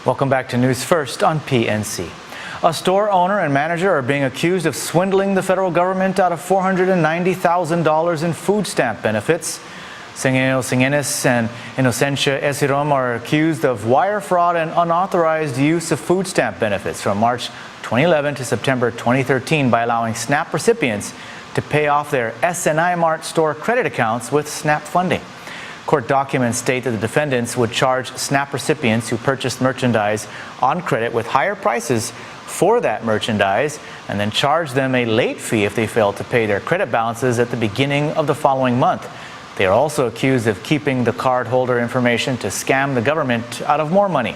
Welcome back to News First on PNC. A store owner and manager are being accused of swindling the federal government out of $490,000 in food stamp benefits. Singeno Singenes and Inocencia Esirom are accused of wire fraud and unauthorized use of food stamp benefits from March 2011 to September 2013 by allowing SNAP recipients to pay off their SNI Mart store credit accounts with SNAP funding. Court documents state that the defendants would charge SNAP recipients who purchased merchandise on credit with higher prices for that merchandise and then charge them a late fee if they failed to pay their credit balances at the beginning of the following month. They are also accused of keeping the cardholder information to scam the government out of more money.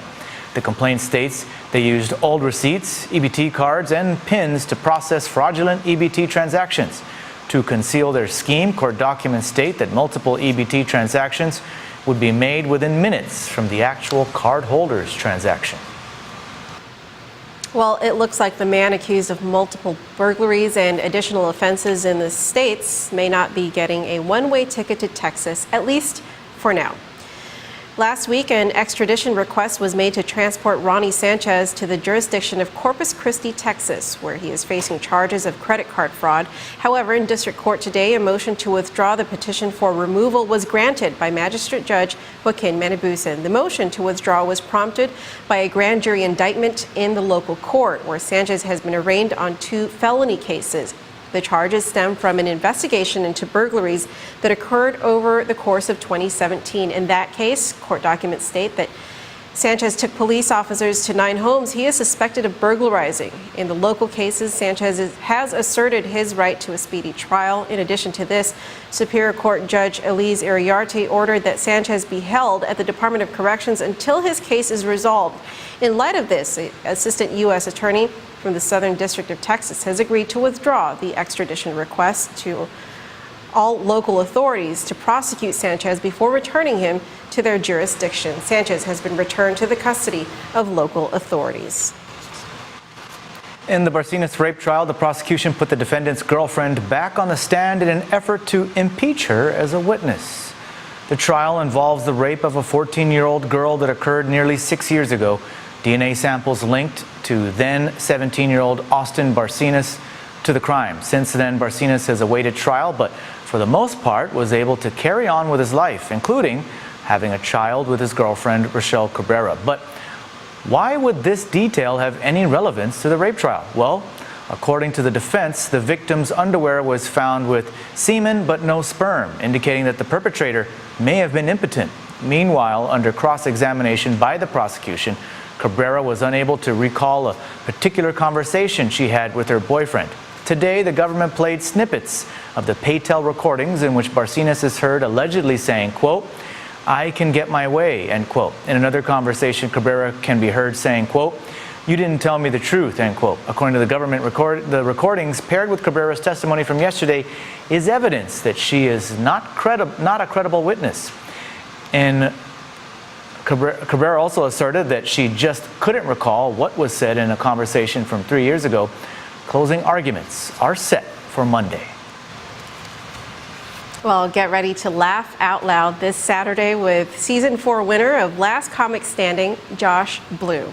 The complaint states they used old receipts, EBT cards, and PINs to process fraudulent EBT transactions. To conceal their scheme, court documents state that multiple EBT transactions would be made within minutes from the actual cardholder's transaction. Well, it looks like the man accused of multiple burglaries and additional offenses in the states may not be getting a one-way ticket to Texas, at least for now. Last week, an extradition request was made to transport Ronnie Sanchez to the jurisdiction of Corpus Christi, Texas, where he is facing charges of credit card fraud. However, in district court today, a motion to withdraw the petition for removal was granted by Magistrate Judge Joaquin Manibusan. The motion to withdraw was prompted by a grand jury indictment in the local court, where Sanchez has been arraigned on 2 felony cases. The charges stem from an investigation into burglaries that occurred over the course of 2017. In that case, court documents state that Sanchez took police officers to 9 homes he is suspected of burglarizing. In the local cases, Sanchez has asserted his right to a speedy trial. In addition to this, Superior Court Judge Elise Iriarte ordered that Sanchez be held at the Department of Corrections until his case is resolved. In light of this, Assistant U.S. Attorney from the Southern District of Texas has agreed to withdraw the extradition request to all local authorities to prosecute Sanchez before returning him to their jurisdiction. Sanchez has been returned to the custody of local authorities. In the Barcinas rape trial, the prosecution put the defendant's girlfriend back on the stand in an effort to impeach her as a witness. The trial involves the rape of a 14-year-old girl that occurred nearly 6 years ago. DNA samples linked to then 17-year-old Austin Barcinas to the crime. Since then, Barcinas has awaited trial, but for the most part was able to carry on with his life, including having a child with his girlfriend, Rochelle Cabrera. But why would this detail have any relevance to the rape trial? Well, according to the defense, the victim's underwear was found with semen but no sperm, indicating that the perpetrator may have been impotent. Meanwhile, under cross-examination by the prosecution, Cabrera was unable to recall a particular conversation she had with her boyfriend. Today, the government played snippets of the Paytel recordings in which Barcinas is heard allegedly saying, quote, "I can get my way," end quote. In another conversation, Cabrera can be heard saying, quote, "You didn't tell me the truth," end quote. According to the government, the recordings paired with Cabrera's testimony from yesterday is evidence that she is not a credible witness. And Cabrera also asserted that she just couldn't recall what was said in a conversation from 3 years ago. Closing arguments are set for Monday. Well, get ready to laugh out loud this Saturday with Season 4 winner of Last Comic Standing, Josh Blue.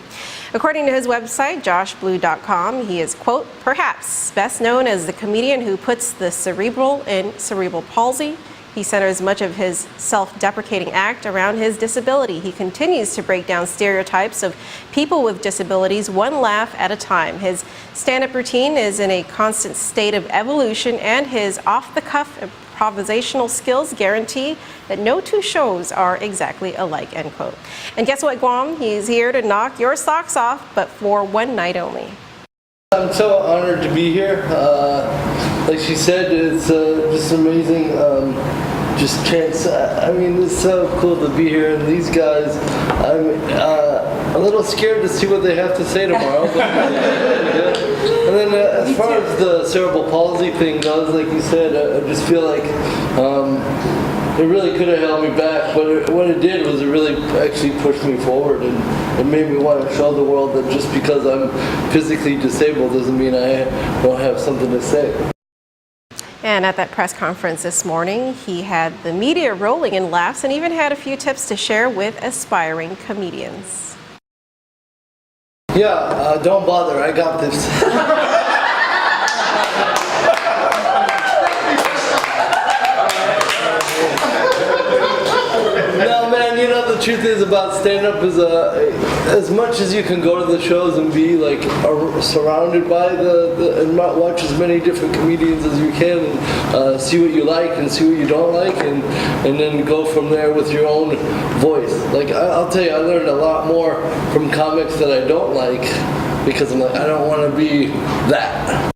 According to his website, joshblue.com, he is, quote, "perhaps best known as the comedian who puts the cerebral in cerebral palsy." He centers much of his self-deprecating act around his disability. He continues to break down stereotypes of people with disabilities one laugh at a time. His stand-up routine is in a constant state of evolution, and his off-the-cuff improvisational skills guarantee that no 2 shows are exactly alike, end quote. And guess what, Guam? He's here to knock your socks off, but for one night only. I'm so honored to be here. Like she said, it's just amazing. Just chance. I mean, it's so cool to be here, and these guys. I'm a little scared to see what they have to say tomorrow. But, yeah. And then as far as the cerebral palsy thing goes, like you said, I just feel like it really could have held me back, but what it did was it really actually pushed me forward, and it made me want to show the world that just because I'm physically disabled doesn't mean I don't have something to say. And at that press conference this morning, he had the media rolling in laughs and even had a few tips to share with aspiring comedians. Yeah, don't bother. I got this. No, man, you know, the truth is about stand-up is as much as you can go to the shows and be like surrounded by and watch as many different comedians as you can and see what you like and see what you don't like and then go from there with your own voice. Like, I'll tell you, I learned a lot more from comics that I don't like because I'm like, I don't want to be that.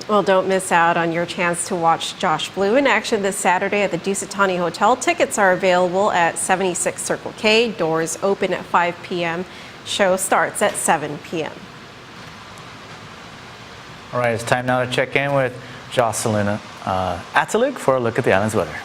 Well, don't miss out on your chance to watch Josh Blue in action this Saturday at the Dusitani Hotel. Tickets are available at 76 Circle K. Doors open at 5 p.m. Show starts at 7 p.m. All right, it's time now to check in with Jocelyn Atalik for a look at the island's weather.